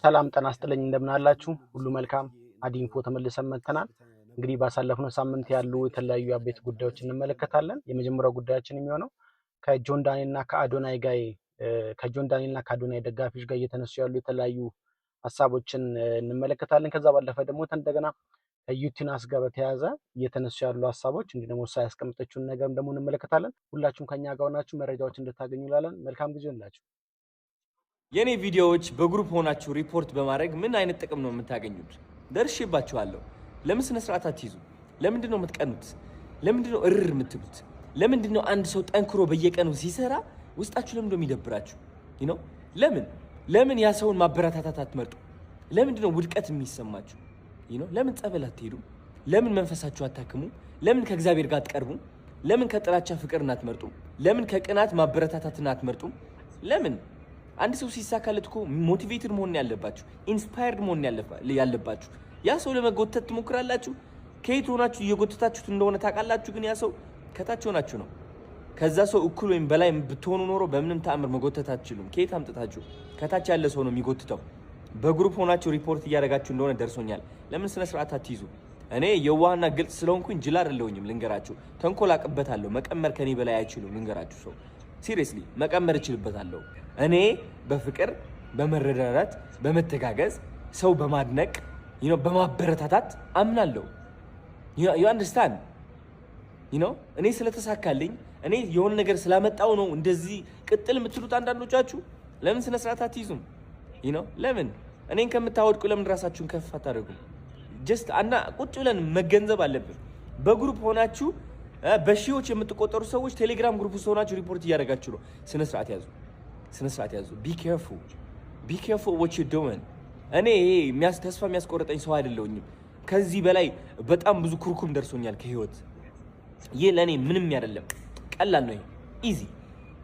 ሰላም ጤና ይስጥልኝ እንደምን አላችሁ? ሁሉ መልካም አዲንፎ ተመልሰን መጥተናል። እንግዲህ ባሳለፍነው ሳምንት ያሉ የተለያዩ አበይት ጉዳዮችን እንመለከታለን። የመጀመሪያው ጉዳያችን የሚሆነው ከጆን ዳንኤልና ከአዶናይ ደጋፊዎች ጋር እየተነሱ ያሉ የተለያዩ ሀሳቦችን እንመለከታለን። ከዛ ባለፈ ደግሞ እንደገና ከዩቲናስ ጋር በተያያዘ እየተነሱ ያሉ ሀሳቦች እንዲህ ደግሞ እሷ ያስቀመጠችውን ነገር ደግሞ እንመለከታለን። ሁላችሁም ከኛ ጋር ሆናችሁ መረጃዎች እንድታገኙ ላለን መልካም ጊዜ ይሁንላችሁ። የኔ ቪዲዮዎች በግሩፕ ሆናችሁ ሪፖርት በማድረግ ምን አይነት ጥቅም ነው የምታገኙት? ደርሼባችኋለሁ። ለምን ስነ ስርዓት አትይዙ? ለምንድን ነው የምትቀኑት? ለምንድን ነው እርር የምትሉት? ለምንድን ነው አንድ ሰው ጠንክሮ በየቀኑ ሲሰራ ውስጣችሁ ለምን ነው የሚደብራችሁ? ለምን ያ ሰውን ማበረታታት አትመርጡ? ለምንድን ነው ውድቀት የሚሰማችሁ? ለምን ጸበል አትሄዱ? ለምን መንፈሳችሁ አታክሙ? ለምን ከእግዚአብሔር ጋር አትቀርቡ? ለምን ከጥላቻ ፍቅርን አትመርጡ? ለምን ከቅናት ማበረታታትን አትመርጡ? ለምን አንድ ሰው ሲሳካለት እኮ ሞቲቬትድ መሆን ያለባችሁ፣ ኢንስፓየርድ መሆን ያለባችሁ። ያ ሰው ለመጎተት ትሞክራላችሁ። ከየት ሆናችሁ እየጎተታችሁት እንደሆነ ታውቃላችሁ። ግን ያ ሰው ከታች ሆናችሁ ነው። ከዛ ሰው እኩል ወይም በላይ ብትሆኑ ኖሮ በምንም ተአምር መጎተት አትችሉም። ከየት አምጥታችሁ? ከታች ያለ ሰው ነው የሚጎትተው። በግሩፕ ሆናችሁ ሪፖርት እያደረጋችሁ እንደሆነ ደርሶኛል። ለምን ስነ ስርዓት አትይዙ? እኔ የዋህና ግልጽ ስለሆንኩኝ ጅል አይደለሁኝም። ልንገራችሁ፣ ተንኮል አቅበታለሁ። መቀመር ከኔ በላይ አይችሉም። ልንገራችሁ፣ ሰው ሲሪየስሊ መቀመር እችልበታለሁ። እኔ በፍቅር በመረዳዳት በመተጋገዝ ሰው በማድነቅ በማበረታታት አምናለሁ። you understand እኔ ስለተሳካልኝ እኔ የሆነ ነገር ስላመጣው ነው እንደዚህ ቅጥል የምትሉት አንዳንዶቻችሁ። ለምን ስነ ስርዓት አትይዙም? ለምን እኔን ከምታወድቁ ለምን ራሳችሁን ከፍ አታደርጉም? ጀስት ቁጭ ብለን መገንዘብ አለብን። በግሩፕ ሆናችሁ በሺዎች የምትቆጠሩ ሰዎች ቴሌግራም ግሩፕ ውስጥ ሆናችሁ ሪፖርት እያደረጋችሁ ነው። ስነ ስርዓት ያዙ። ቢ ኬርፉል what you doing። እኔ ተስፋ የሚያስቆርጠኝ ሰው አይደለሁኝም። ከዚህ በላይ በጣም ብዙ ኩርኩም ደርሶኛል ከህይወት። ይህ ለኔ ምንም አይደለም፣ ቀላል ነው። ኢዚ።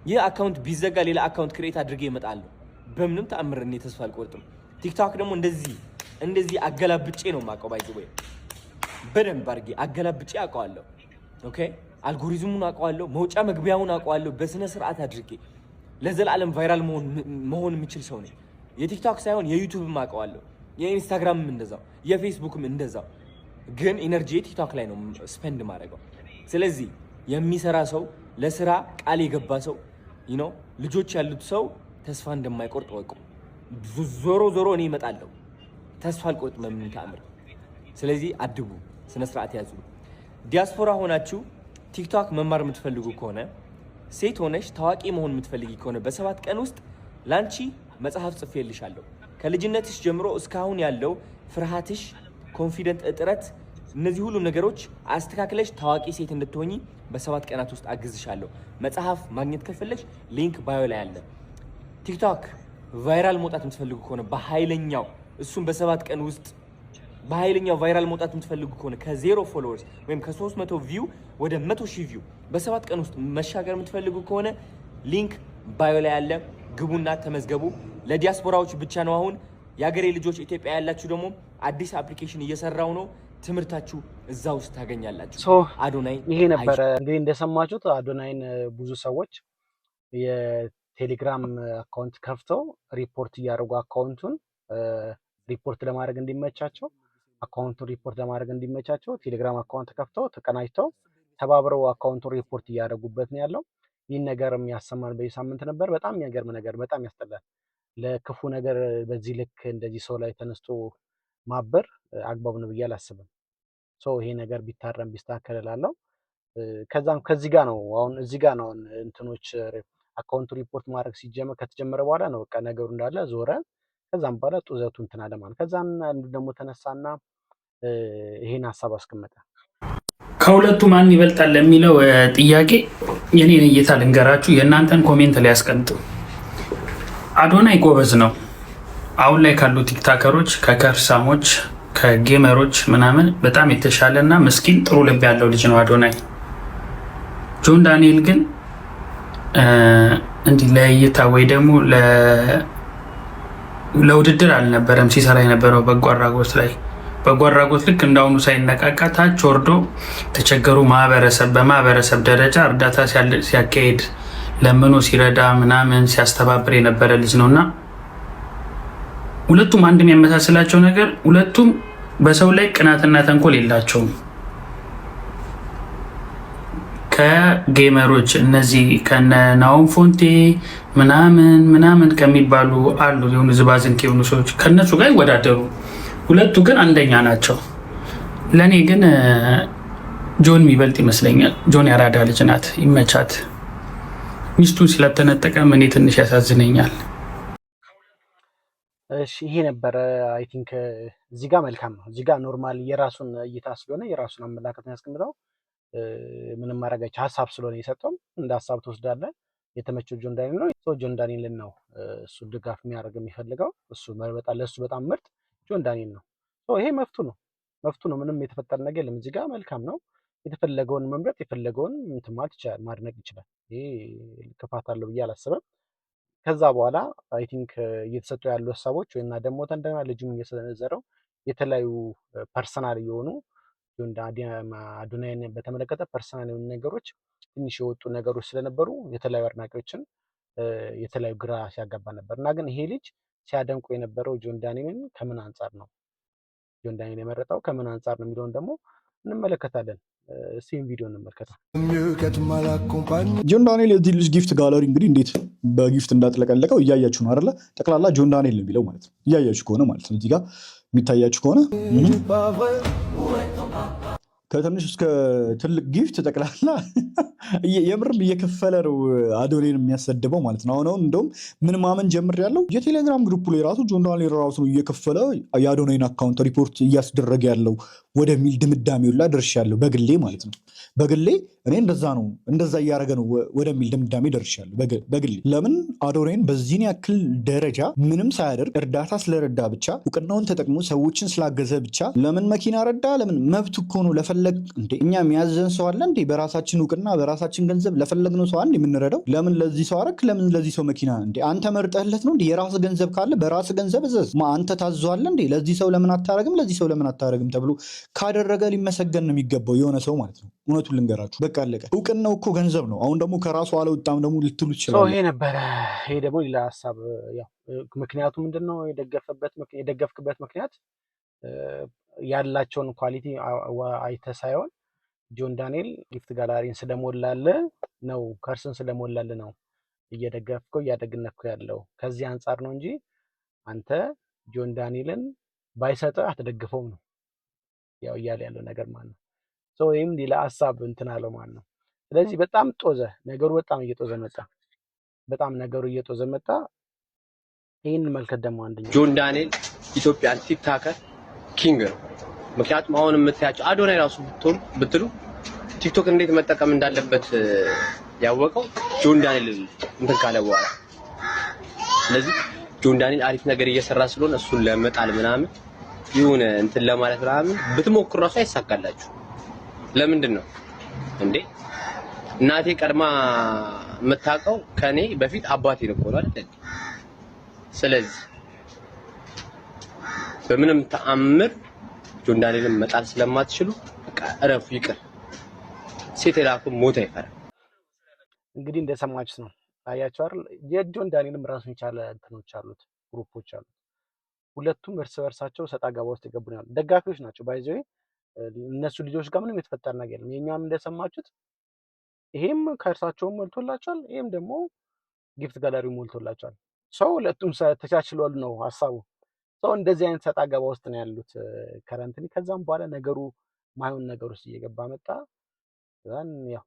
ይህ አካውንት ቢዘጋ ሌላ አካውንት ክሬት አድርጌ እመጣለሁ። በምንም ተአምር እኔ ተስፋ አልቆርጥም። ቲክቶክ ደግሞ እንደዚህ አገላብጬ ነው የማውቀው። ባይዘ ወይ በደንብ አድርጌ አገላብጬ አውቀዋለሁ። ኦኬ፣ አልጎሪዝሙን አውቀዋለሁ፣ መውጫ መግቢያውን አውቀዋለሁ። በስነ ስርዓት አድርጌ ለዘላለም ቫይራል መሆን የሚችል ሰው ነኝ። የቲክቶክ ሳይሆን የዩቲዩብም አውቀዋለሁ፣ የኢንስታግራምም እንደዛው፣ የፌስቡክም እንደዛው። ግን ኢነርጂ ቲክቶክ ላይ ነው ስፔንድ ማድረገው። ስለዚህ የሚሰራ ሰው፣ ለስራ ቃል የገባ ሰው፣ ልጆች ያሉት ሰው ተስፋ እንደማይቆርጥ ወቁ። ዞሮ እኔ እመጣለሁ። ተስፋ አልቆርጥም በምንም ተአምር። ስለዚህ አድቡ፣ ስነ ስርዓት ያዙ። ዲያስፖራ ሆናችሁ ቲክቶክ መማር የምትፈልጉ ከሆነ ሴት ሆነሽ ታዋቂ መሆን የምትፈልጊ ከሆነ በ7 ቀን ውስጥ ላንቺ መጽሐፍ ጽፌልሻለሁ። ከልጅነትሽ ጀምሮ እስካሁን ያለው ፍርሃትሽ፣ ኮንፊደንት እጥረት፣ እነዚህ ሁሉ ነገሮች አስተካክለሽ ታዋቂ ሴት እንድትሆኚ በ7 ቀናት ውስጥ አግዝሻለሁ። መጽሐፍ ማግኘት ከፈለሽ ሊንክ ባዮ ላይ አለ። ቲክቶክ ቫይራል መውጣት የምትፈልጉ ከሆነ በኃይለኛው እሱም በ7 ቀን ውስጥ በኃይለኛው ቫይራል መውጣት የምትፈልጉ ከሆነ ከ0 ፎሎወርስ ወይም ከ300 ቪው ወደ 100,000 ቪው በ7 ቀን ውስጥ መሻገር የምትፈልጉ ከሆነ ሊንክ ባዮ ላይ ያለ፣ ግቡና ተመዝገቡ። ለዲያስፖራዎች ብቻ ነው። አሁን የሀገሬ ልጆች ኢትዮጵያ ያላችሁ ደግሞ አዲስ አፕሊኬሽን እየሰራው ነው። ትምህርታችሁ እዛ ውስጥ ታገኛላችሁ። አዶናይ ይሄ ነበረ እንግዲህ እንደሰማችሁት። አዶናይን ብዙ ሰዎች የቴሌግራም አካውንት ከፍተው ሪፖርት እያደረጉ አካውንቱን ሪፖርት ለማድረግ እንዲመቻቸው ቴሌግራም አካውንት ከፍተው ተቀናጅተው ተባብረው አካውንቱን ሪፖርት እያደረጉበት ነው ያለው። ይህን ነገር የሚያሰማን በዚህ ሳምንት ነበር። በጣም የሚያገርም ነገር፣ በጣም ያስጠላል። ለክፉ ነገር በዚህ ልክ እንደዚህ ሰው ላይ ተነስቶ ማበር አግባብ ነው ብዬ አላስብም። ይሄ ነገር ቢታረም ቢስተካከል እላለሁ። ከዚህ ጋር ነው አሁን እንትኖች አካውንቱ ሪፖርት ማድረግ ከተጀመረ በኋላ ነው በቃ ነገሩ እንዳለ ዞረ። ከዛም በኋላ ጡዘቱ እንትን አለ ማለት። ከዛም አንዱ ደግሞ ተነሳና ይሄን ሀሳብ አስቀመጠ። ከሁለቱ ማን ይበልጣል ለሚለው ጥያቄ የኔን እይታ ልንገራችሁ፣ የእናንተን ኮሜንት ላይ ያስቀምጡ። አዶናይ ጎበዝ ነው። አሁን ላይ ካሉ ቲክታከሮች፣ ከከርሳሞች፣ ከጌመሮች ምናምን በጣም የተሻለና ምስኪን ጥሩ ልብ ያለው ልጅ ነው አዶናይ። ጆን ዳንኤል ግን እንዲህ ለእይታ ወይ ደግሞ ለውድድር አልነበረም ሲሰራ የነበረው በጎ አድራጎት ላይ። በጎ አድራጎት ልክ እንዳሁኑ ሳይነቃቃ ታች ወርዶ ተቸገሩ በማህበረሰብ ደረጃ እርዳታ ሲያካሄድ ለምኖ ሲረዳ ምናምን ሲያስተባብር የነበረ ልጅ ነውና ሁለቱም አንድ የሚያመሳስላቸው ነገር ሁለቱም በሰው ላይ ቅናትና ተንኮል የላቸውም። ከጌመሮች እነዚህ ከነ ናሆም ፎንቴ ምናምን ከሚባሉ አሉ የሆኑ ዝባዝንክ የሆኑ ሰዎች ከነሱ ጋር ይወዳደሩ። ሁለቱ ግን አንደኛ ናቸው። ለእኔ ግን ጆን የሚበልጥ ይመስለኛል። ጆን ያራዳ ልጅ ናት፣ ይመቻት። ሚስቱን ስለተነጠቀም እኔ ትንሽ ያሳዝነኛል። እሺ ይሄ ነበረ። አይ ቲንክ እዚህ ጋር መልካም ነው። እዚህ ጋር ኖርማል የራሱን እይታ ስለሆነ የራሱን አመላከት ነው ያስቀምጠው። ምንም ማድረጋቸው ሀሳብ ስለሆነ የሰጠውም እንደ ሀሳብ ትወስዳለህ። የተመቸው ጆን ዳንኤል ነው። ጆን ዳንኤልን ነው እሱ ድጋፍ የሚያደርግ የሚፈልገው። እሱ ለእሱ በጣም ምርጥ ጆን ዳንኤል ነው። ይሄ መፍቱ ነው። ምንም የተፈጠረ ነገር የለም። እዚህ ጋር መልካም ነው። የተፈለገውን መምረጥ የፈለገውን እንትን ማለት ይችላል፣ ማድነቅ ይችላል። ይሄ ክፋት አለው ብዬ አላስብም። ከዛ በኋላ አይ ቲንክ እየተሰጡ ያሉ ሀሳቦች ወይና ደግሞ እንደገና ልጁም እየሰነዘረው የተለያዩ ፐርሰናል የሆኑ አዶናይን በተመለከተ ፐርሰናል የሆኑ ነገሮች ትንሽ የወጡ ነገሮች ስለነበሩ የተለያዩ አድናቂዎችን የተለያዩ ግራ ሲያጋባ ነበር እና ግን ይሄ ልጅ ሲያደንቁ የነበረው ጆን ዳንኤልን ከምን አንጻር ነው ጆን ዳንኤል የመረጠው ከምን አንጻር ነው የሚለውን ደግሞ እንመለከታለን። እስኪ ቪዲዮ እንመልከተው። ጆን ዳንኤል የዚህ ልጅ ጊፍት ጋለሪ እንግዲህ እንዴት በጊፍት እንዳጥለቀለቀው እያያችሁ ነው አይደለ? ጠቅላላ ጆን ዳንኤል ነው የሚለው ማለት ነው። እያያችሁ ከሆነ ማለት ነው እዚህ ጋር የሚታያችሁ ከሆነ ከትንሽ እስከ ትልቅ ጊፍት ጠቅላላ የምርም እየከፈለ ነው አዶናይን የሚያሰድበው ማለት ነው። አሁን እንደውም ምን ማመን ጀምር ያለው የቴሌግራም ግሩፕ ላይ ራሱ ጆን ዳንኤል ራሱ ነው እየከፈለ የአዶናይን አካውንት ሪፖርት እያስደረገ ያለው ወደሚል ድምዳሜው ላይ ደርሻለሁ። በግሌ ማለት ነው። በግሌ እኔ እንደዛ እያደረገ ነው ወደሚል ድምዳሜ ደርሻለሁ። በግሌ ለምን አዶናይን በዚህን ያክል ደረጃ ምንም ሳያደርግ እርዳታ ስለረዳ ብቻ እውቅናውን ተጠቅሞ ሰዎችን ስላገዘ ብቻ ለምን መኪና ረዳ? ለምን መብት እኮ ነው። ለፈለግ እንዴ እኛ የሚያዘን ሰው አለ እንዴ? በራሳችን እውቅና በራሳችን ገንዘብ ለፈለግነው ሰው አንድ የምንረዳው ለምን ለዚህ ሰው አረክ? ለምን ለዚህ ሰው መኪና እንዴ? አንተ መርጠህለት ነው እንዴ? የራስ ገንዘብ ካለ በራስ ገንዘብ እዘዝ። አንተ ታዘዋለ እንዴ? ለዚህ ሰው ለምን አታረግም? ለዚህ ሰው ለምን አታረግም ተብሎ ካደረገ ሊመሰገን ነው የሚገባው የሆነ ሰው ማለት ነው። እውነቱን ልንገራችሁ፣ በቃ አለቀ። እውቅናው እኮ ገንዘብ ነው። አሁን ደግሞ ከራሱ አልወጣም ደግሞ ልትሉ ይችላል። ይሄ ነበረ። ይሄ ደግሞ ሌላ ሀሳብ። ምክንያቱ ምንድነው? የደገፍክበት ምክንያት ያላቸውን ኳሊቲ አይተ ሳይሆን ጆን ዳንኤል ጊፍት ጋላሪን ስለሞላለ ነው፣ ከርስን ስለሞላለ ነው እየደገፍከው እያደግነከው ያለው ከዚህ አንጻር ነው እንጂ አንተ ጆን ዳንኤልን ባይሰጥህ አትደግፈውም ነው ያው እያለ ያለው ነገር ማለት ነው። ይህም ሌላ ሀሳብ እንትን አለው ማለት ነው። ስለዚህ በጣም ጦዘ ነገሩ፣ በጣም እየጦዘ መጣ። ይህን መልከት ደግሞ አንደኛው ጆን ዳንኤል ኢትዮጵያን ቲክታከር ኪንግ ነው። ምክንያቱም አሁን የምታያቸው አዶናይ ራሱ ብትሉ ቲክቶክ እንዴት መጠቀም እንዳለበት ያወቀው ጆን ዳንኤል እንትን ካለ በኋላ። ስለዚህ ጆን ዳንኤል አሪፍ ነገር እየሰራ ስለሆነ እሱን ለመጣል ምናምን ይሁን እንትን ለማለት ምናምን ብትሞክሩ ራሱ አይሳካላችሁ። ለምንድን ነው እንዴ? እናቴ ቀድማ የምታውቀው ከኔ በፊት አባቴ ነው እኮ አይደል? ስለዚህ በምንም ተአምር ጆን ዳንኤልን መጣል ስለማትችሉ በቃ እረፉ፣ ይቅር። ሴት የላኩ ሞት አይፈራም። እንግዲህ እንደሰማችሁት ነው። ታያችሁ አይደል? የጆን ዳንኤልም ራሱን የቻለ እንትኖች አሉት፣ ግሩፖች አሉት። ሁለቱም እርስ በርሳቸው ሰጣ ገባ ውስጥ የገቡ ነው። ደጋፊዎች ናቸው። ባይዘው እነሱ ልጆች ጋር ምንም የተፈጠረ ነገር የለም። የኛም እንደሰማችሁት ይሄም ከእርሳቸውም ሞልቶላቸዋል፣ ይሄም ደግሞ ጊፍት ጋለሪው ሞልቶላቸዋል። ሁለቱም ተቻችሏል ነው ሀሳቡ። እንደዚህ አይነት ሰጣ ገባ ውስጥ ነው ያሉት ከረንትሊ። ከዛም በኋላ ነገሩ ማይሆን ነገር ውስጥ እየገባ መጣ። ያው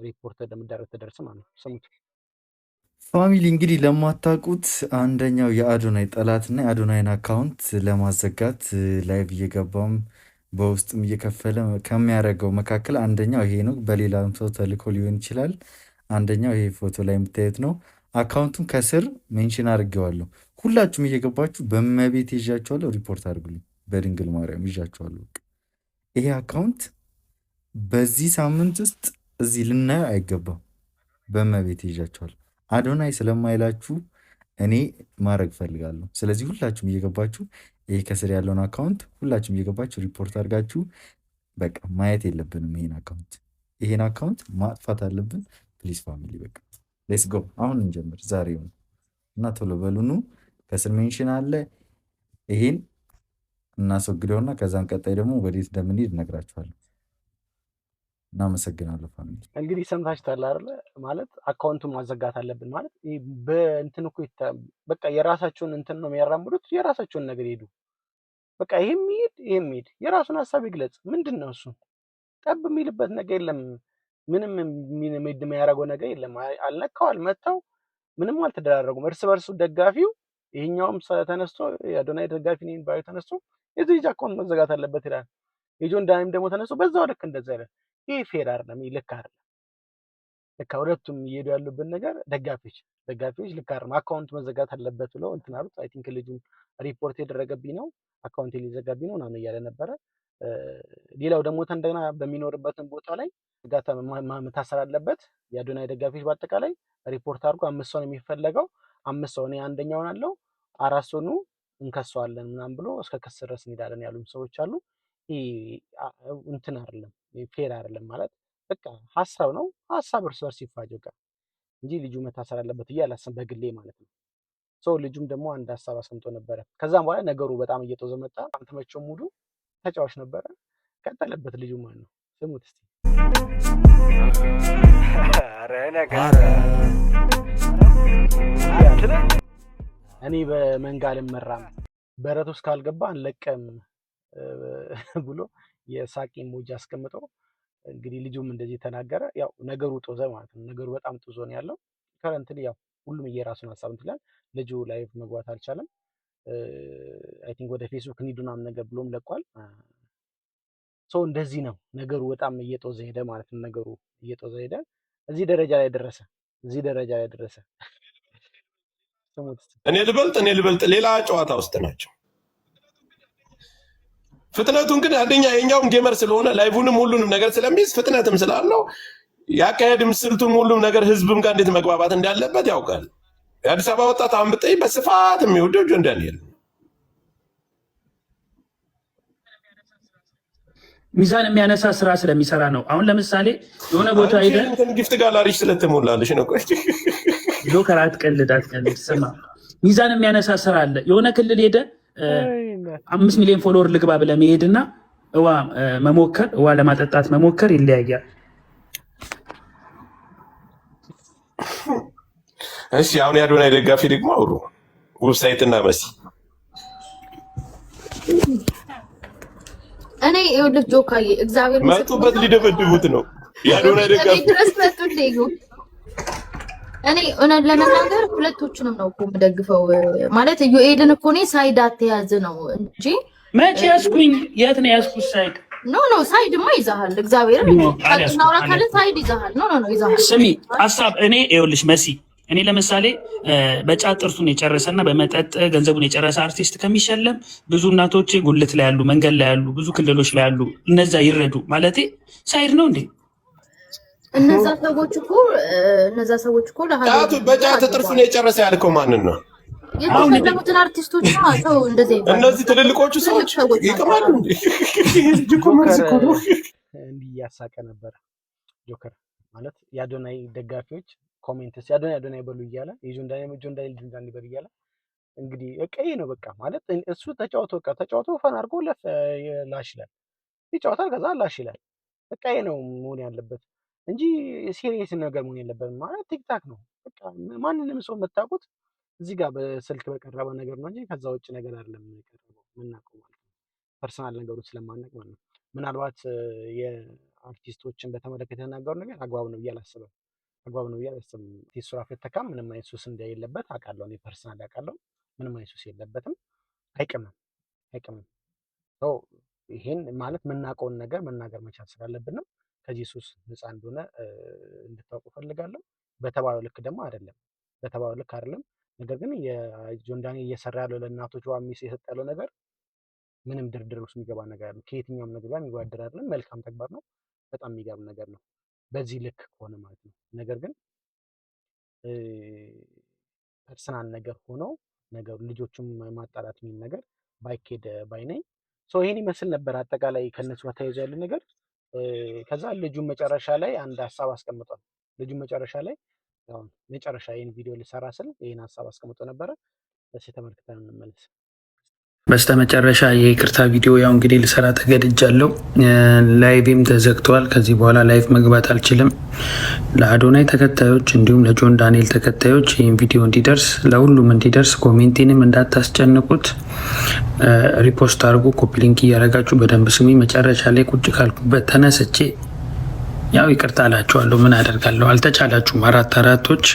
ሪፖርት እንደምዳረግ ተደርሰ ማለት ነው። ስሙት ፋሚሊ። እንግዲህ ለማታውቁት አንደኛው የአዶናይ ጠላትና የአዶናይን አካውንት ለማዘጋት ላይቭ እየገባም በውስጥም እየከፈለ ከሚያደርገው መካከል አንደኛው ይሄ ነው። በሌላም ሰው ተልኮ ሊሆን ይችላል። አንደኛው ይሄ ፎቶ ላይ የምታዩት ነው። አካውንቱን ከስር ሜንሽን አድርጌዋለሁ። ሁላችሁም እየገባችሁ በመቤት ይዣችኋለሁ፣ ሪፖርት አድርጉልኝ። በድንግል ማርያም ይዣችኋለሁ። ይሄ አካውንት በዚህ ሳምንት ውስጥ እዚህ ልናየው አይገባም። በመቤት ይዣችኋለሁ። አዶናይ ስለማይላችሁ እኔ ማድረግ ፈልጋለሁ። ስለዚህ ሁላችሁም እየገባችሁ ይሄ ከስር ያለውን አካውንት ሁላችሁም እየገባችሁ ሪፖርት አድርጋችሁ በቃ ማየት የለብንም። ይሄን አካውንት ማጥፋት አለብን። ፕሊዝ ፋሚሊ በቃ ሌትስ ጎ። አሁን እንጀምር ዛሬው እና ቶሎ በሉኑ። ከስር ሜንሽን አለ። ይሄን እናስወግደውና ከዛን ቀጣይ ደግሞ ወዴት እንደምንሄድ እነግራችኋለሁ። እናመሰግናለሁ ፋሚሊ። እንግዲህ ሰምታችኋል አይደለ? ማለት አካውንቱን ማዘጋት አለብን ማለት በእንትን እኮ በቃ የራሳቸውን እንትን ነው የሚያራምዱት። የራሳቸውን ነገር ሄዱ በቃ ይሄም ይሄድ የራሱን ሀሳብ ይግለጽ። ምንድን ነው እሱ ጠብ የሚልበት ነገር የለም። ምንም የሚያደርገው ነገር የለም። አልነካው አልመታው ምንም አልተደራረጉም። እርስ በርሱ ደጋፊው ይሄኛውም ተነስቶ የአዶናይ ደጋፊ ነኝ ባዩ ተነስቶ የዚህ ልጅ አካውንት መዘጋት አለበት ይላል። የጆን ዳኒም ደግሞ ተነስቶ በዛው ልክ እንደዛ ይላል። ይሄ ፌር አይደለም፣ ልክ አይደለም። ልክ ሁለቱም እየሄዱ ያሉበት ነገር ደጋፊዎች ልክ አይደለም፣ አካውንት መዘጋት አለበት ብለው እንትን አሉት። አይ ቲንክ ልጁ ሪፖርት የደረገብኝ ነው አካውንት ሊዘጋብኝ ነው ምናምን እያለ ነበረ። ሌላው ደግሞ እንደገና በሚኖርበትን ቦታ ላይ ጋታ መታሰር አለበት። የአዶናይ ደጋፊዎች በአጠቃላይ ሪፖርት አድርጎ 5 ሰው ነው የሚፈለገው። 5 ሰው እኔ አንደኛውን አለው 4 ሰው ነው እንከሰዋለን ምናምን ብሎ እስከ ክስ ድረስ እንሄዳለን ያሉም ሰዎች አሉ። እንትን አይደለም ፌር አይደለም ማለት በቃ ሀሳብ ነው። ሀሳብ እርስ በርስ ይፋጀው እንጂ ልጁ መታሰር አለበት ብዬ አላስብም በግሌ ማለት ነው። ሰው ልጁም ደግሞ አንድ ሀሳብ አስቀምጦ ነበረ። ከዛም በኋላ ነገሩ በጣም እየጦዘ መጣ። በጣም ተመቸው ሙሉ ተጫዋች ነበረ። ቀጠለበት ልጁ ማለት ነው። ስሙት እስቲ። እኔ በመንጋ አልመራም በረት ውስጥ ካልገባ አንለቀም ብሎ የሳቅ ኢሞጂ አስቀምጠው እንግዲህ ልጁም እንደዚህ ተናገረ። ያው ነገሩ ጦዘ ማለት ነው። ነገሩ በጣም ጦዞ ነው ያለው። ከረንትሊ ያው ሁሉም የራሱን ሀሳብ እንትላል። ልጁ ላይቭ መግባት አልቻለም። አይ ቲንክ ወደ ፌስቡክ እንሂዱ ምናምን ነገር ብሎም ለቋል። ሰው እንደዚህ ነው ነገሩ። በጣም እየጦዘ ሄደ ማለት ነው። ነገሩ እየጦዘ ሄደ። እዚህ ደረጃ ላይ ደረሰ። እኔ ልበልጥ ሌላ ጨዋታ ውስጥ ናቸው። ፍጥነቱን ግን አንደኛ የኛውም ጌመር ስለሆነ ላይቭንም ሁሉንም ነገር ስለሚይዝ ፍጥነትም ስላለው ያካሄድም ስልቱም ሁሉም ነገር ህዝብም ጋር እንዴት መግባባት እንዳለበት ያውቃል። የአዲስ አበባ ወጣት አሁን ብጠይ በስፋት የሚወደው ጆን ዳንኤል ሚዛን የሚያነሳ ስራ ስለሚሰራ ነው። አሁን ለምሳሌ የሆነ ቦታ ሄደ ጊፍት ጋላሪሽ ስለተሞላለሽ ነው። ጆከር አትቀልድ። ስማ ሚዛን የሚያነሳ ስራ አለ። የሆነ ክልል ሄደ 5 ሚሊዮን ፎሎወር ልግባ ብለህ መሄድና እዋ ለማጠጣት መሞከር ይለያያል። እሺ አሁን የአዶናይ ደጋፊ ደግሞ አውሩ ዌብሳይትና መሲ እኔ ይኸውልህ ጆካዬ እግዚአብሔር መጡበት ሊደበድቡት ነው የአዶናይ ደጋፊ ድረስ መጡልኝ። እኔ እውነት ለመናገር ሁለቶቹንም ነው እኮ የምደግፈው። ማለት ዩኤልን እኮ እኔ ሳይድ አትያዝ ነው እንጂ መቼ ያዝኩኝ? የት ነው ያዝኩት ሳይድ? ኖ ሳይድማ ይዛሃል። እግዚአብሔርን ናውራ ካለ ሳይድ ይዛሃል። ኖ ይዛሃል። ስሚ ሀሳብ እኔ ይኸውልሽ መሲ እኔ ለምሳሌ በጫት ጥርሱን የጨረሰና በመጠጥ ገንዘቡን የጨረሰ አርቲስት ከሚሸለም ብዙ እናቶች ጉልት ላይ ያሉ፣ መንገድ ላይ ያሉ፣ ብዙ ክልሎች ላይ ያሉ እነዛ ይረዱ ማለቴ ሳይድ ነው እንዴ? እነዛ ሰዎች እኮ በጫት ጥርሱን የጨረሰ ያልከው ማንን ነው? የተሸለሙትን አርቲስቶች ናቸው። እንደዚህ እነዚህ ትልልቆቹ ሰዎች ይቀማሉ። እንዲህ እያሳቀ ነበረ ጆከር ማለት የአዶናይ ደጋፊዎች ኮሜንትስ የአዶናይ በሉ እያለ የጆን ዳንኤል በሉ እያለ እንግዲህ ቀይ ነው በቃ ማለት እሱ ተጫውቶ ፈን አድርጎ ላሽ ይላል፣ ይጫወታል፣ ከዛ ላሽ ይላል። በቃ ነው መሆን ያለበት እንጂ ሲሪየስ ነገር መሆን የለበትም። ማለት ቲክታክ ነው በቃ ማንንም ሰው የምታውቁት እዚህ ጋር በስልክ በቀረበ ነገር ነው እንጂ ከዛ ውጭ ነገር አይደለም የቀረበው የምናውቀው ማለት ነው። ፐርሰናል ነገሮች ስለማናውቅ ማለት ነው። ምናልባት የአርቲስቶችን በተመለከተ የተናገሩ ነገር አግባብ ነው ብዬ አላስብም። ሱራፌል ተካም ምንም አይነት ሱስ እንደሌለበት አውቃለሁ። እኔ ፐርሰናል አውቃለሁ። ምንም አይነት ሱስ የለበትም። አይቅምም። ይሄን ማለት የምናውቀውን ነገር መናገር መቻል ስላለብን ነው። ከዚህ ሱስ ነፃ እንደሆነ እንድታውቁ ፈልጋለሁ። በተባለው ልክ ደግሞ አይደለም። ነገር ግን የጆን ዳንኤል እየሰራ ያለው ለእናቶች ዋሚስ የሰጠ ያለው ነገር ምንም ድርድር ውስጥ የሚገባ ነገር ነው። ከየትኛውም ነገር ጋር የሚዋደር አይደለም። መልካም ተግባር ነው። በጣም የሚገርም ነገር ነው በዚህ ልክ ከሆነ ማለት ነው። ነገር ግን ፐርሰናል ነገር ሆኖ ነገሩ ልጆቹም ማጣላት የሚል ነገር ባይኬድ ባይነኝ ይሄን ይመስል ነበር አጠቃላይ ከነሱ ጋር ተያይዞ ያለ ነገር። ከዛ ልጁን መጨረሻ ላይ አንድ ሀሳብ አስቀምጧል። ልጁን መጨረሻ ላይ ይህን ቪዲዮ ልሰራ ስል ይህን ሀሳብ አስቀምጦ ነበረ። እስኪ ተመልክተን እንመለስ። በስተመጨረሻ የይቅርታ ቪዲዮ ያው እንግዲህ ልሰራ ተገድጃለሁ። ላይቭም ተዘግተዋል። ከዚህ በኋላ ላይቭ መግባት አልችልም። ለአዶናይ ተከታዮች እንዲሁም ለጆን ዳንኤል ተከታዮች ይህን ቪዲዮ እንዲደርስ ለሁሉም እንዲደርስ ኮሜንቴንም እንዳታስጨንቁት፣ ሪፖስት አድርጉ። ኮፒ ሊንክ እያደረጋችሁ በደንብ ስሚ። መጨረሻ ላይ ቁጭ ካልኩበት ተነስቼ ያው ይቅርታ አላችኋለሁ። ምን አደርጋለሁ? አልተቻላችሁም። አራቶች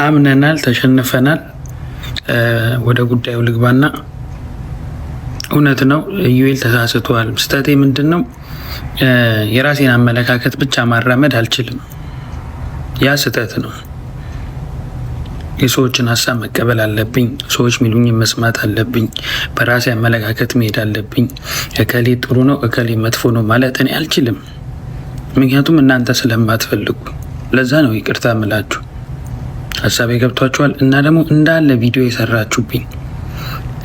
አምነናል፣ ተሸንፈናል። ወደ ጉዳዩ ልግባና እውነት ነው ኢዩኤል ተሳስተዋል። ስህተቴ ምንድን ነው? የራሴን አመለካከት ብቻ ማራመድ አልችልም። ያ ስህተት ነው። የሰዎችን ሀሳብ መቀበል አለብኝ። ሰዎች ሚሉኝ መስማት አለብኝ። በራሴ አመለካከት መሄድ አለብኝ። እከሌ ጥሩ ነው እከሌ መጥፎ ነው ማለት እኔ አልችልም። ምክንያቱም እናንተ ስለማትፈልጉ። ለዛ ነው ይቅርታ ምላችሁ። ሀሳቤ ገብቷችኋል? እና ደግሞ እንዳለ ቪዲዮ የሰራችሁብኝ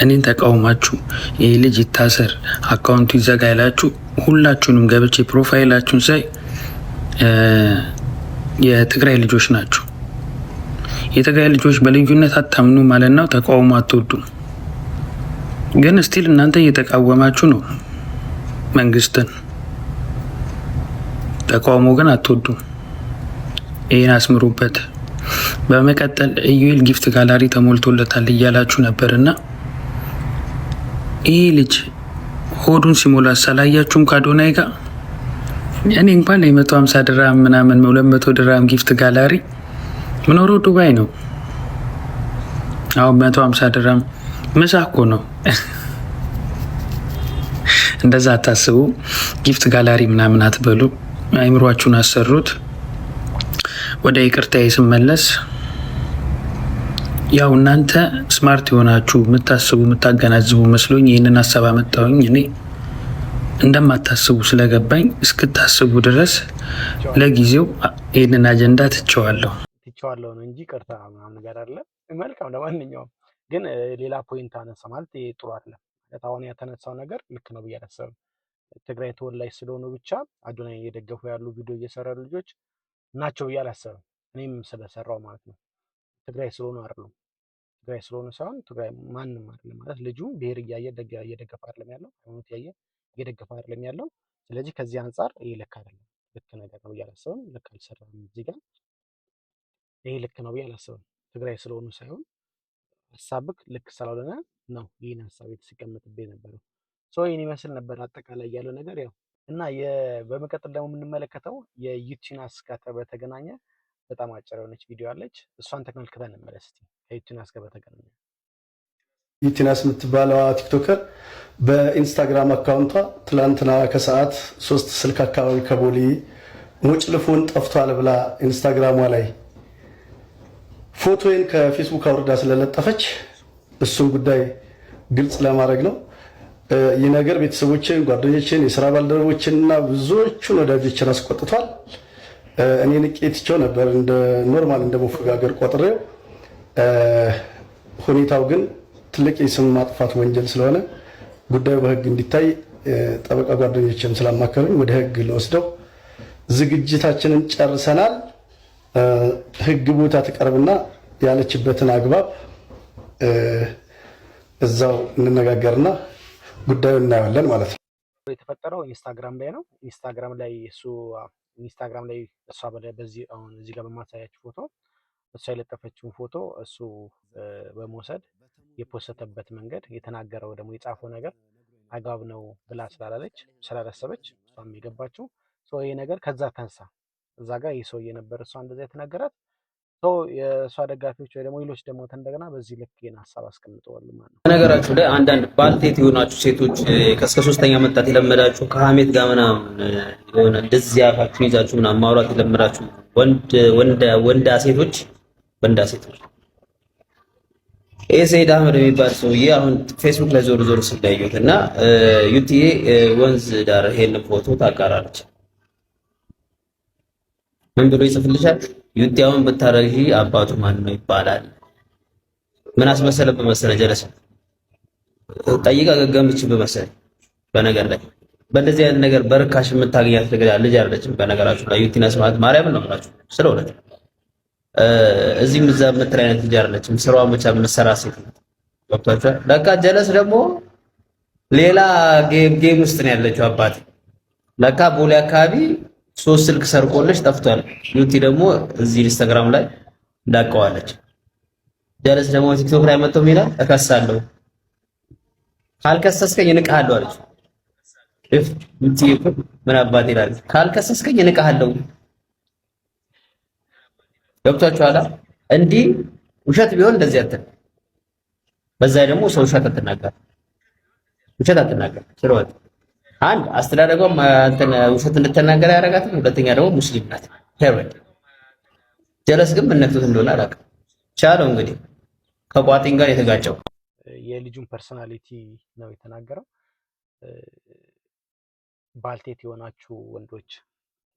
እኔን ተቃውማችሁ ይህ ልጅ ይታሰር አካውንቱ ይዘጋ ያላችሁ ሁላችሁንም ገብቼ ፕሮፋይላችሁን ሳይ የትግራይ ልጆች ናችሁ። የትግራይ ልጆች በልዩነት አታምኑ ማለት ነው። ተቃውሞ አትወዱም፣ ግን ስቲል እናንተ እየተቃወማችሁ ነው መንግስትን። ተቃውሞ ግን አትወዱም። ይህን አስምሩበት። በመቀጠል ኢዩኤል ጊፍት ጋላሪ ተሞልቶለታል እያላችሁ ነበርና ይህ ልጅ ሆዱን ሲሞላ ሳላያችሁም ከአዶናይ ጋር እኔ እንኳን የ150 ድራም ምናምን 200 ድራም ጊፍት ጋላሪ ምኖረው ዱባይ ነው። አሁን 150 ድራም ምሳ እኮ ነው። እንደዛ አታስቡ። ጊፍት ጋላሪ ምናምን አትበሉ። አይምሯችሁን አሰሩት። ወደ ይቅርታ ስመለስ ያው እናንተ ስማርት የሆናችሁ የምታስቡ የምታገናዝቡ መስሎኝ ይህንን ሀሳብ አመጣሁኝ። እኔ እንደማታስቡ ስለገባኝ እስክታስቡ ድረስ ለጊዜው ይህንን አጀንዳ ትቼዋለሁ ነው እንጂ ቅርታ ምናምን ነገር አለ። መልካም። ለማንኛውም ግን ሌላ ፖይንት አነሳ ማለት ይሄ ጥሩ አይደለም። አሁን ያተነሳው ነገር ልክ ነው ብዬ አላስብም። ትግራይ ተወላጅ ስለሆኑ ብቻ አዶናይ እየደገፉ ያሉ ቪዲዮ እየሰሩ ልጆች ናቸው ብዬ አላስብም። እኔም ስለሰራው ማለት ነው። ትግራይ ስለሆኑ አይደለም። ትግራይ ስለሆኑ ሳይሆን ትግራይ ማንም አይደለም ማለት ልጁ ብሔር እያየ እየደገፈ አይደለም ያለው፣ ሃይማኖት እያየ እየደገፈ አይደለም ያለው። ስለዚህ ከዚህ አንጻር ይሄ ልክ አይደለም። ልክ ነገር ነው ብዬ አላስብም። ልክ አልሰራም። እዚህ ጋር ይሄ ልክ ነው ብዬ አላስብም። ትግራይ ስለሆኑ ሳይሆን ሀሳብክ ልክ ስላልሆነ ነው ይህን ሀሳብ የተቀመጥብኝ ነበረው። ይህን ይመስል ነበር አጠቃላይ ያለው ነገር ያው እና በመቀጠል ደግሞ የምንመለከተው የዩቲናስ ጋር በተገናኘ በጣም አጭር የሆነች ቪዲዮ አለች። እሷን ተመልክተን እንመለስ። ከዩቲናስ ጋር በተገናኘ ዩቲናስ የምትባለዋ ቲክቶከር በኢንስታግራም አካውንቷ ትላንትና ከሰዓት 3 ስልክ አካባቢ ከቦሌ ሞጭልፎን ጠፍቷል ብላ ኢንስታግራሟ ላይ ፎቶዬን ከፌስቡክ አውርዳ ስለለጠፈች እሱን ጉዳይ ግልጽ ለማድረግ ነው። ይህ ነገር ቤተሰቦችን፣ ጓደኞችን፣ የስራ ባልደረቦችንና ብዙዎቹን ወዳጆችን አስቆጥቷል። እኔ ንቄትቸው ነበር እንደ ኖርማል እንደ መፈጋገር ቆጥሬው። ሁኔታው ግን ትልቅ የስም ማጥፋት ወንጀል ስለሆነ ጉዳዩ በህግ እንዲታይ ጠበቃ ጓደኞችም ስላማከሩኝ ወደ ህግ ለወስደው ዝግጅታችንን ጨርሰናል። ህግ ቦታ ትቀርብና ያለችበትን አግባብ እዛው እንነጋገርና ጉዳዩ እናየዋለን ማለት ነው። የተፈጠረው ኢንስታግራም ላይ ነው። ኢንስታግራም ላይ እሷ በዚህ አሁን እዚህ ጋር በማሳያችሁ ፎቶ እሷ የለጠፈችውን ፎቶ እሱ በመውሰድ የፖስተበት መንገድ የተናገረው ደግሞ የጻፈው ነገር አግባብ ነው ብላ ስላላሰበች እሷም የገባችው ይሄ ነገር ከዛ ተንሳ እዛ ጋር ይህ ሰውዬ ነበር እሷ እንደዛ የተናገራት የእሷ ደጋፊዎች ወይ ደግሞ ሌሎች ደግሞ እንደገና በዚህ ልክ ይሄን ሀሳብ አስቀምጠዋል ማለት ነው። ነገራችሁ ላይ አንዳንድ ባልቴት የሆናችሁ ሴቶች እስከ 3ኛ መጣት የለመዳችሁ ከሀሜት ጋር ምናምን የሆነ እንደዚህ አፋችሁን ይዛችሁ ምናምን ማውራት የለመዳችሁ ወንዳ ሴቶች ሰይድ አህመድ የሚባል ሰውዬ አሁን ፌስቡክ ላይ ዞር ስላየሁት እና ዩቲኤ ወንዝ ዳር ይሄን ፎቶ ታጋራለች። ምን ብሎ ይጽፍልሻል? ዩቲያውን ብታረጊ አባቱ ማን ነው ይባላል። ምን አስመሰለበት መሰለ ጀለሰ ጠይቃ ገገምች በመሰለ በነገር ላይ በእንደዚህ አይነት ነገር በርካሽ የምታገኛት ልጅ አይደለችም። በነገራችሁ ላይ ዩቲናስ ማለት ማርያምን ነው ብላችሁ ስለሆነ እዚህም እዛ የምትል አይነት ልጅ አይደለችም። ስራዋ ብቻ የምትሰራ ሴት ናት። ገብቷቸዋል። ለካ ጀለስ ደግሞ ሌላ ጌም ውስጥ ነው ያለችው አባቴ። ለካ ቦሌ አካባቢ 3 ስልክ ሰርቆልሽ ጠፍቷል። ዩቲ ደግሞ እዚህ ኢንስታግራም ላይ ዳቀዋለች። ጀለስ ደግሞ ቲክቶክ ላይ መጥቶ ይላል እከሳለሁ፣ ካልከሰስከኝ እንቀሃለሁ አለች። ዩቲ ምን አባቴ ይላል፣ ካልከሰስከኝ እንቀሃለሁ። ገብቷቸዋል። እንዲህ ውሸት ቢሆን እንደዚህ አትል። በዛ ደግሞ ሰው ውሸት አትናገር ስለወጥ አንድ አስተዳደጓም አንተን ውሸት እንድትናገር ያደርጋትም፣ ሁለተኛ ደግሞ ሙስሊም ናት። ሄሮድ ጀለስ ግን ምን ነክቶት እንደሆነ አላውቅም። ቻለው እንግዲህ ከቋጥኝ ጋር የተጋጨው የልጁን ፐርሰናሊቲ ነው የተናገረው። ባልቴት የሆናችሁ ወንዶች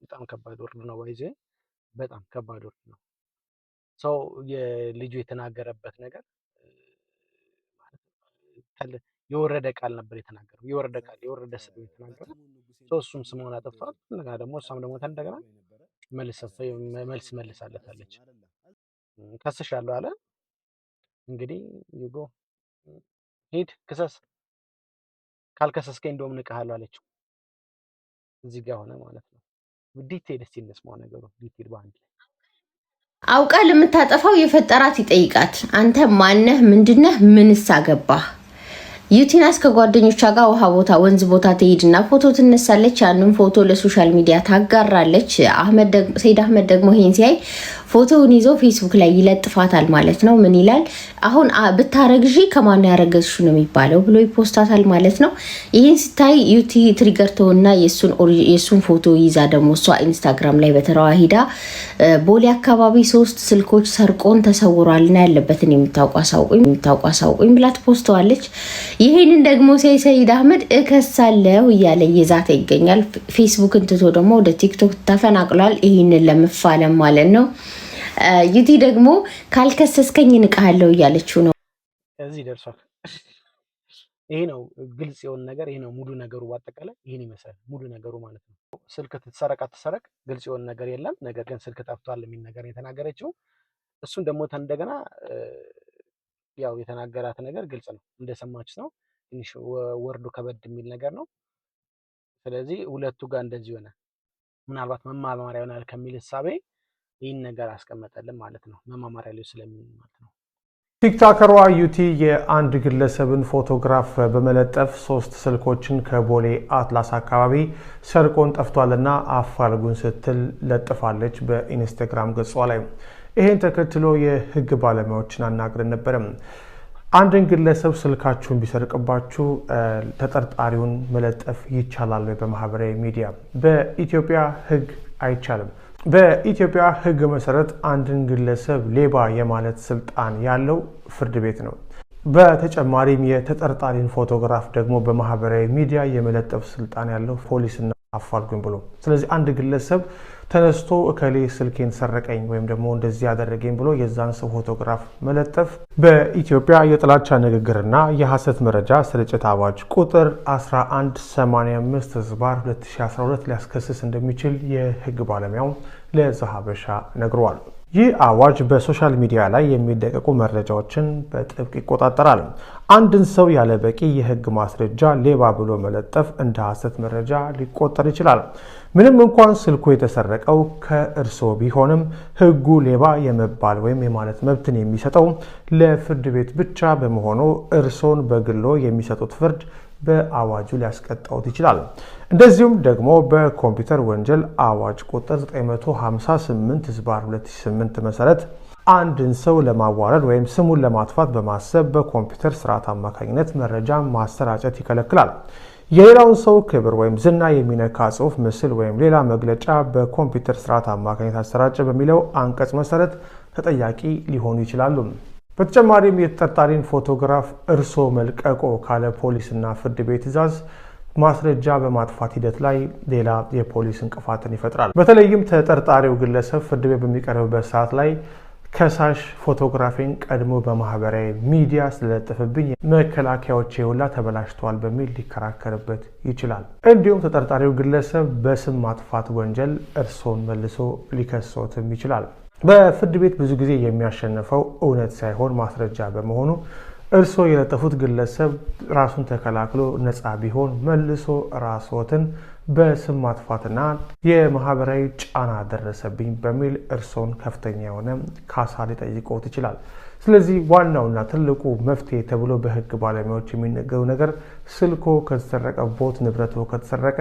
በጣም ከባድ ወርድ ነው። ባይዘ በጣም ከባድ ወርድ ነው። ሰው የልጁ የተናገረበት ነገር የወረደ ቃል ነበር የተናገረው። የወረደ ቃል የወረደ ስድብ የተናገረው ሰው እሱም ስሙን አጠፍቷል። እንደገና ደግሞ እሷም ደግሞ እንደገና መልስ መልሳለታለች። ከስሻለሁ አለ። እንግዲህ ይጎ ሂድ ክሰስ፣ ካልከሰስከኝ እንደውም ንቀሃለሁ አለችው። እዚህ ጋር ሆነ ማለት ነው። ዲቴል እስቲ እንስማው ነገሩ ዲቴል በአንድ ላይ አውቃ ለምታጠፋው የፈጠራት ይጠይቃት። አንተ ማነህ? ምንድነህ? ምንስ አገባህ? ዩቲናስ ከጓደኞቿ ጋር ውሃ ቦታ ወንዝ ቦታ ትሄድና ፎቶ ትነሳለች። ያንን ፎቶ ለሶሻል ሚዲያ ታጋራለች። ሰይድ አህመድ ደግሞ ይሄን ሲያይ ፎቶውን ይዞ ፌስቡክ ላይ ይለጥፋታል ማለት ነው። ምን ይላል? አሁን ብታረግዢ ከማን ያረገዝሽ ነው የሚባለው ብሎ ይፖስታታል ማለት ነው። ይሄን ሲታይ ዩቲ ትሪገር ተውና የሱን ፎቶ ይዛ ደግሞ እሷ ኢንስታግራም ላይ በተራዋ ሂዳ ቦሌ አካባቢ 3 ስልኮች ሰርቆን ተሰውሯልና ያለበትን የምታውቁ አሳውቁኝ ብላ ትፖስተዋለች። ይሄንን ደግሞ ሰይድ አህመድ እከሳለሁ እያለ እየዛተ ይገኛል። ፌስቡክን ትቶ ደግሞ ወደ ቲክቶክ ተፈናቅሏል። ይሄንን ለመፋለም ማለት ነው። ዩቲ ደግሞ ካልከሰስከኝ እንቀሃለሁ እያለችው ነው። እዚህ ደርሷል። ይሄ ነው ግልጽ የሆነ ነገር። ይሄ ነው ሙሉ ነገሩ። በአጠቃላይ ይሄን ይመስላል ሙሉ ነገሩ ማለት ነው። ስልክ ትሰረቅ አትሰረቅ ግልጽ የሆነ ነገር የለም። ነገር ግን ስልክ ጠፍቷል የሚል ነገር የተናገረችው እሱን ደግሞ እንደገና ያው የተናገራት ነገር ግልጽ ነው። እንደሰማችሁ ነው። ትንሽ ወርዱ ከበድ የሚል ነገር ነው። ስለዚህ ሁለቱ ጋር እንደዚህ ሆነ። ምናልባት መማማሪያ ይሆናል ከሚል እሳቤ ይህን ነገር አስቀመጠልን ማለት ነው። መማማሪያ ላይ ስለሚል ማለት ነው። ቲክቶከሯ ዩቲ የአንድ ግለሰብን ፎቶግራፍ በመለጠፍ 3 ስልኮችን ከቦሌ አትላስ አካባቢ ሰርቆን ጠፍቷልና አፋልጉን ስትል ለጥፋለች በኢንስታግራም ገጿ ላይ። ይሄን ተከትሎ የህግ ባለሙያዎችን አናግረን ነበር። አንድን ግለሰብ ስልካችሁን ቢሰርቅባችሁ ተጠርጣሪውን መለጠፍ ይቻላል ወይ? በማህበራዊ ሚዲያ በኢትዮጵያ ህግ አይቻልም። በኢትዮጵያ ህግ መሰረት አንድን ግለሰብ ሌባ የማለት ስልጣን ያለው ፍርድ ቤት ነው። በተጨማሪም የተጠርጣሪን ፎቶግራፍ ደግሞ በማህበራዊ ሚዲያ የመለጠፍ ስልጣን ያለው ፖሊስና አፋልጉኝ ብሎ። ስለዚህ አንድ ግለሰብ ተነስቶ እከሌ ስልኬን ሰረቀኝ ወይም ደግሞ እንደዚህ ያደረገኝ ብሎ የዛን ሰው ፎቶግራፍ መለጠፍ በኢትዮጵያ የጥላቻ ንግግርና የሐሰት መረጃ ስርጭት አዋጅ ቁጥር 1185/2012 ሊያስከስስ እንደሚችል የህግ ባለሙያው ለዘሀበሻ ነግሯል። ይህ አዋጅ በሶሻል ሚዲያ ላይ የሚለቀቁ መረጃዎችን በጥብቅ ይቆጣጠራል። አንድን ሰው ያለ በቂ የህግ ማስረጃ ሌባ ብሎ መለጠፍ እንደ ሐሰት መረጃ ሊቆጠር ይችላል። ምንም እንኳን ስልኩ የተሰረቀው ከእርስዎ ቢሆንም ህጉ ሌባ የመባል ወይም የማለት መብትን የሚሰጠው ለፍርድ ቤት ብቻ በመሆኑ እርስዎን በግሎ የሚሰጡት ፍርድ በአዋጁ ሊያስቀጣውት ይችላል። እንደዚሁም ደግሞ በኮምፒውተር ወንጀል አዋጅ ቁጥር 958/2008 መሰረት አንድን ሰው ለማዋረድ ወይም ስሙን ለማጥፋት በማሰብ በኮምፒውተር ስርዓት አማካኝነት መረጃ ማሰራጨት ይከለክላል። የሌላውን ሰው ክብር ወይም ዝና የሚነካ ጽሑፍ፣ ምስል ወይም ሌላ መግለጫ በኮምፒውተር ስርዓት አማካኝነት አሰራጨ በሚለው አንቀጽ መሰረት ተጠያቂ ሊሆኑ ይችላሉ። በተጨማሪም የተጠርጣሪን ፎቶግራፍ እርሶ መልቀቆ ካለ ፖሊስና ፍርድ ቤት ትዕዛዝ ማስረጃ በማጥፋት ሂደት ላይ ሌላ የፖሊስ እንቅፋትን ይፈጥራል። በተለይም ተጠርጣሪው ግለሰብ ፍርድ ቤት በሚቀርብበት ሰዓት ላይ ከሳሽ ፎቶግራፊን ቀድሞ በማህበራዊ ሚዲያ ስለለጠፈብኝ መከላከያዎች ሁላ ተበላሽተዋል በሚል ሊከራከርበት ይችላል። እንዲሁም ተጠርጣሪው ግለሰብ በስም ማጥፋት ወንጀል እርሶን መልሶ ሊከሶትም ይችላል። በፍርድ ቤት ብዙ ጊዜ የሚያሸንፈው እውነት ሳይሆን ማስረጃ በመሆኑ እርስዎ የለጠፉት ግለሰብ ራሱን ተከላክሎ ነፃ ቢሆን መልሶ ራስዎትን በስም ማጥፋትና የማህበራዊ ጫና ደረሰብኝ በሚል እርስዎን ከፍተኛ የሆነ ካሳ ሊጠይቅዎት ይችላል። ስለዚህ ዋናውና ትልቁ መፍትሄ ተብሎ በህግ ባለሙያዎች የሚነገሩ ነገር ስልኮ ከተሰረቀቦት፣ ንብረቶ ከተሰረቀ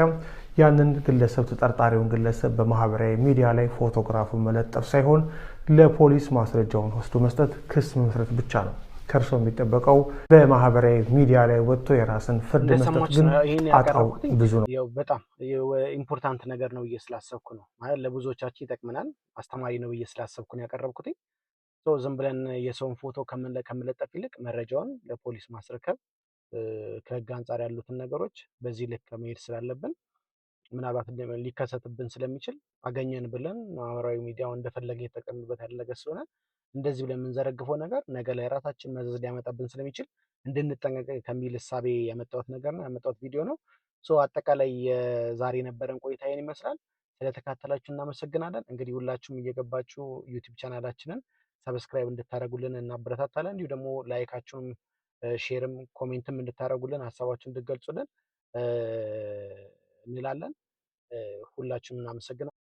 ያንን ግለሰብ ተጠርጣሪውን ግለሰብ በማህበራዊ ሚዲያ ላይ ፎቶግራፉን መለጠፍ ሳይሆን ለፖሊስ ማስረጃውን ወስዶ መስጠት፣ ክስ መመስረት ብቻ ነው ከእርሶ የሚጠበቀው። በማህበራዊ ሚዲያ ላይ ወጥቶ የራስን ፍርድ መስጠት ግን ጣጣው ብዙ ነው። በጣም ኢምፖርታንት ነገር ነው ብዬ ስላሰብኩ ነው። ማለት ለብዙዎቻችን ይጠቅመናል፣ አስተማሪ ነው ብዬ ስላሰብኩ ነው ያቀረብኩት። ዝም ብለን የሰውን ፎቶ ከምለጠፍ ይልቅ መረጃውን ለፖሊስ ማስረከብ፣ ከህግ አንጻር ያሉትን ነገሮች በዚህ ልክ መሄድ ስላለብን ምናልባት ሊከሰትብን ስለሚችል አገኘን ብለን ማህበራዊ ሚዲያውን እንደፈለገ የተጠቀምበት ያደረገ ስለሆነ እንደዚህ ብለን የምንዘረግፈው ነገር ነገ ላይ ራሳችን መዘዝ ሊያመጣብን ስለሚችል እንድንጠነቀቅ ከሚል እሳቤ ያመጣሁት ነገር ነው፣ ያመጣሁት ቪዲዮ ነው። አጠቃላይ የዛሬ የነበረን ቆይታ ይህን ይመስላል። ስለተካተላችሁ እናመሰግናለን። እንግዲህ ሁላችሁም እየገባችሁ ዩቲዩብ ቻናላችንን ሰብስክራይብ እንድታደርጉልን እናበረታታለን። እንዲሁ ደግሞ ላይካችሁንም ሼርም ኮሜንትም እንድታደርጉልን ሀሳባችሁን እንድትገልጹልን እንላለን። ሁላችሁም እናመሰግናለን።